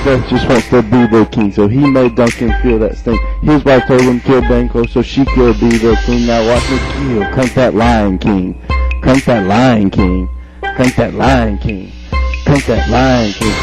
Macbeth just wants to be the king, so he made Duncan feel that sting. His wife told him kill Banquo so she could be the queen. Now watch me kill, crank that Lion King. Crank that Lion King. Crank that Lion King. Crank that Lion King.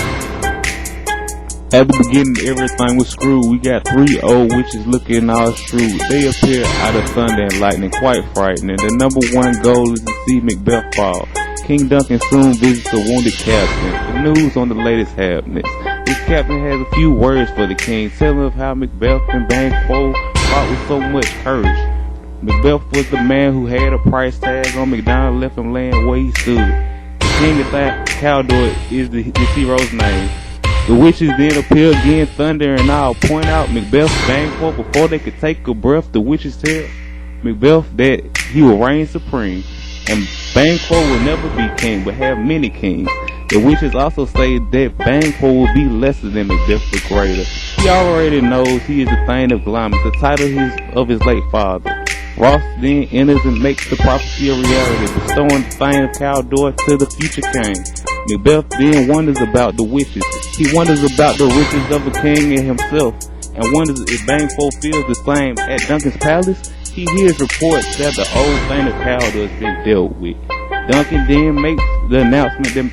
At the beginning, everything was screwed. We got 3 old witches looking all shrewd. They appear out of thunder and lightning, quite frightening. The number one goal is to see Macbeth fall. King Duncan soon visits a wounded captain. The news on the latest happenings. This captain has a few words for the king, telling of how Macbeth and Banquo fought with so much courage. Macbeth was the man who had a price tag on MacDonald, left him laying where he stood. The king of Caldor is the hero's name. The witches then appear again, thunder and all, point out Macbeth's Banquo before they could take a breath. The witches tell Macbeth that he will reign supreme, and Banquo will never be king, but have many kings. The witches also say that Banquo will be lesser than Macbeth but greater. He already knows he is the Thane of Glamis, the title of his late father. Ross then enters and makes the prophecy a reality, bestowing the Thane of Caldor to the future king. Macbeth then wonders about the witches. He wonders about the riches of the king and himself, and wonders if Banquo feels the same. At Duncan's palace, he hears reports that the old Thane of Caldor has been dealt with. Duncan then makes the announcement that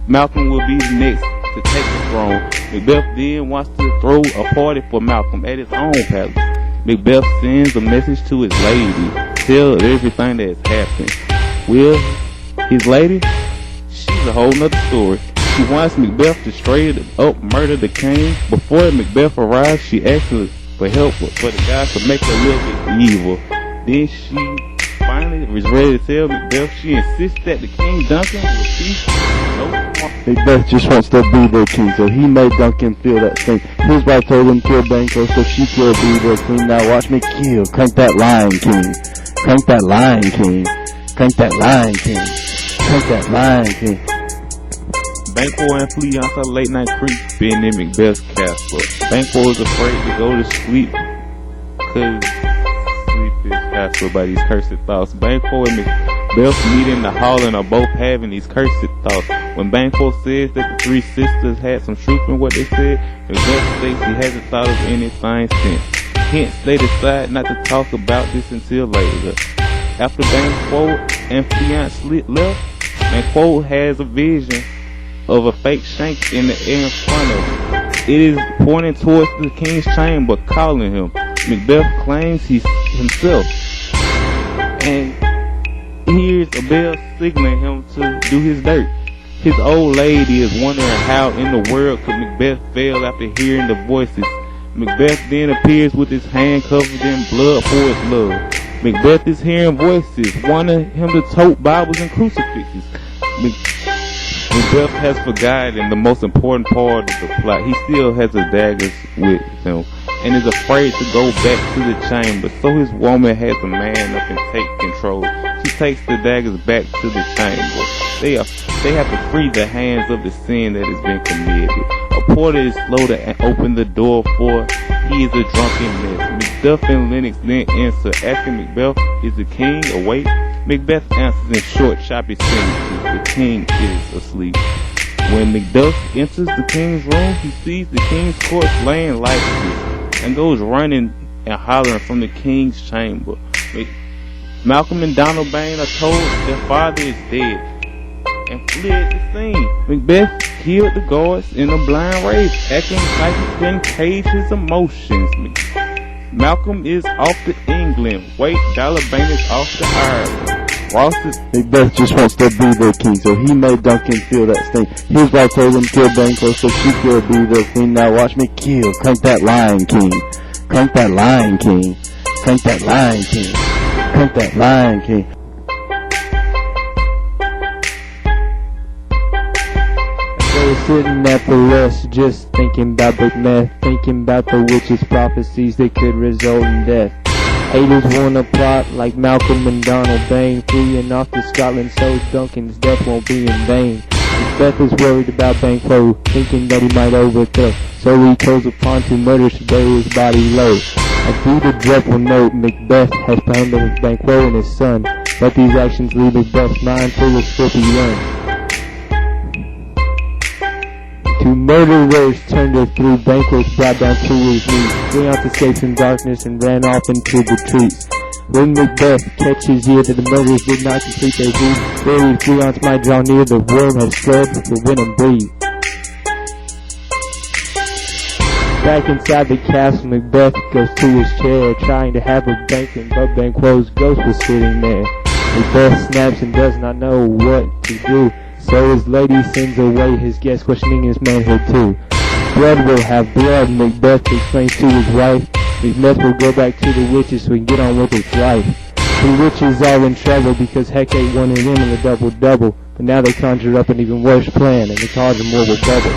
Malcolm will be next to take the throne. Macbeth then wants to throw a party for Malcolm at his own palace. Macbeth sends a message to his lady, tell everything that has happened. Well, his lady, she's a whole nother story. She wants Macbeth to straight up murder the king. Before Macbeth arrives, she asks for help for the guys to make her a little bit evil. Then she finally is ready to tell Macbeth she insists that the king Duncan will cease no more. Macbeth just wants to be the king, so he made Duncan feel that sting. His wife told him kill Banquo so she could be the queen. Now watch me kill, crank that Lion King. Crank that Lion King. Crank that Lion King. Crank that Lion King. Banquo and Fleance are late night creeps being in Macbeth's castle. Banquo is afraid to go to sleep because sleep is hassled by these cursed thoughts. Banquo and Macbeth meet in the hall and are both having these cursed thoughts. When Banquo says that the 3 sisters had some truth in what they said, Macbeth states he hasn't thought of anything since. Hence, they decide not to talk about this until later. After Banquo and Fleance left, Banquo has a vision of a fake shank in the air in front of him. It is pointing towards the king's chamber, calling him. Macbeth claims he's himself, and hears a bell signaling him to do his dirt. His old lady is wondering how in the world could Macbeth fail after hearing the voices. Macbeth then appears with his hand covered in blood for his love. Macbeth is hearing voices, wanting him to tote Bibles and crucifixes. Macbeth has forgotten the most important part of the plot. He still has his daggers with him and is afraid to go back to the chamber. So his woman has to man up and take control. She takes the daggers back to the chamber. They have to free the hands of the sin that has been committed. A porter is slow to open the door, for he is a drunken mess. Macduff and Lennox then answer, asking Macbeth, is the king awake? Macbeth answers in short, choppy sentences, the king is asleep. When Macduff enters the king's room, he sees the king's corpse laying lifeless and goes running and hollering from the king's chamber. Malcolm and Donalbain are told their father is dead and fled the scene. Macbeth killed the guards in a blind rage, acting like he couldn't cage his emotions. Malcolm is off to England. Wait, Donalbain is off to Ireland. Ross is... Macbeth just wants to be the king, so he made Duncan feel that sting. His wife told him kill Banquo so she could be the queen. Now watch me kill, crank that Lion King. Crank that Lion King. Crank that Lion King. Crank that Lion King. They were sitting at the rest, just thinking about Macbeth, thinking about the witches' prophecies that could result in death. Haters wanna plot like Malcolm and Donalbain, fleeing off to Scotland so Duncan's death won't be in vain. Macbeth is worried about Banquo, thinking that he might overthrow, so he calls upon two murders to bury his body low. And through the dreadful note, Macbeth has planned with Banquo and his son, but these actions leave Macbeth's mind full of filthy runs. Two murderers turned her through, banquets brought down to his knees. Leon escaped from darkness and ran off into the trees. When Macbeth catches ear that the murderers did not complete their deed, buried Leon's might draw near, the worm has fled, the venom breathed. Back inside the castle, Macbeth goes to his chair, trying to have a banquet, but Banquo's ghost was sitting there. Macbeth snaps and does not know what to do, so his lady sends away his guest, questioning his manhood too. Blood will have blood, Macbeth explains to his wife. Macbeth will go back to the witches so he can get on with his life. The witches are in trouble because Hecate wanted him in the double-double, but now they conjured up an even worse plan, and the cauldron war will bubble.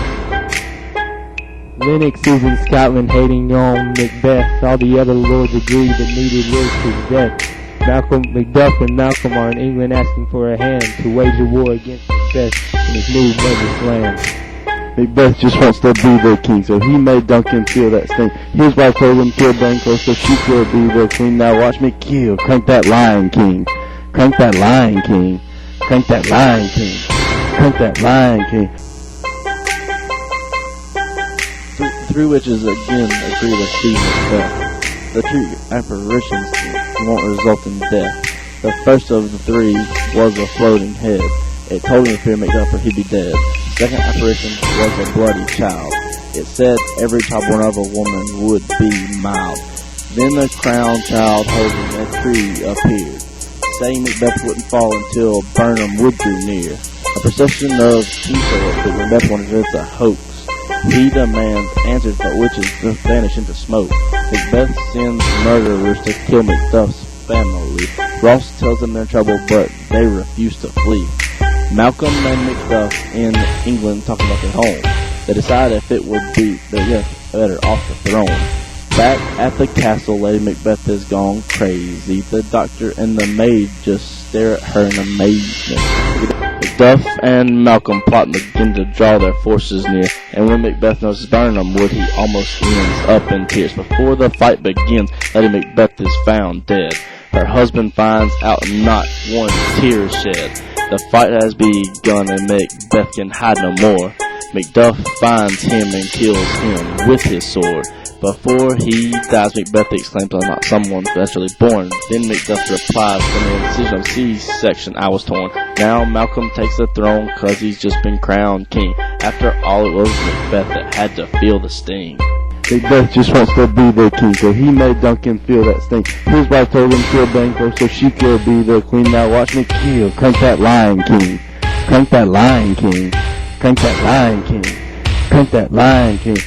Lennox is in Scotland hating on Macbeth. All the other lords agree that needed was his death. Macduff and Malcolm are in England asking for a hand to wage a war against Macbeth in his new murderous land. Macbeth just wants to be the king, so he made Duncan feel that sting. His wife told him kill Banquo so she could be the queen. Now watch me kill, crank that Lion King. Crank that Lion King. Crank that Lion King. Crank that Lion King. Three witches again agree to see Macbeth. The three apparitions won't result in death. The first of the three was a floating head. It told him to fear Macduff or he'd be dead. The second apparition was a bloody child. It said every child born of a woman would be mild. Then a crowned child holding a tree appeared, saying Macbeth wouldn't fall until Burnham Wood drew near. A procession of people that Macbeth wanted it's a hoax. He demands answers, but witches just vanish into smoke. Macbeth sends murderers to kill Macduff's family. Ross tells them they're in trouble, but they refuse to flee. Malcolm and Macduff in England talk about their home. They decide if it would be better off the throne. Back at the castle, Lady Macbeth has gone crazy. The doctor and the maid just stare at her in amazement. Macduff and Malcolm plot and begin to draw their forces near, and when Macbeth notices Burnham Wood, he almost ends up in tears. Before the fight begins, Lady Macbeth is found dead. Her husband finds out and not one tear is shed. The fight has begun and Macbeth can hide no more. Macduff finds him and kills him with his sword. Before he dies, Macbeth exclaims, "I'm not someone naturally born." Then Macduff replies, "From the incision of C-section I was torn." Now Malcolm takes the throne cause he's just been crowned king. After all, it was Macbeth that had to feel the sting. Macbeth just wants to be the king, so he made Duncan feel that sting. His wife told him kill Banquo so she could be the queen. Now watch me kill, crank that Lion King. Crank that Lion King. Crank that Lion King. Crank that Lion King.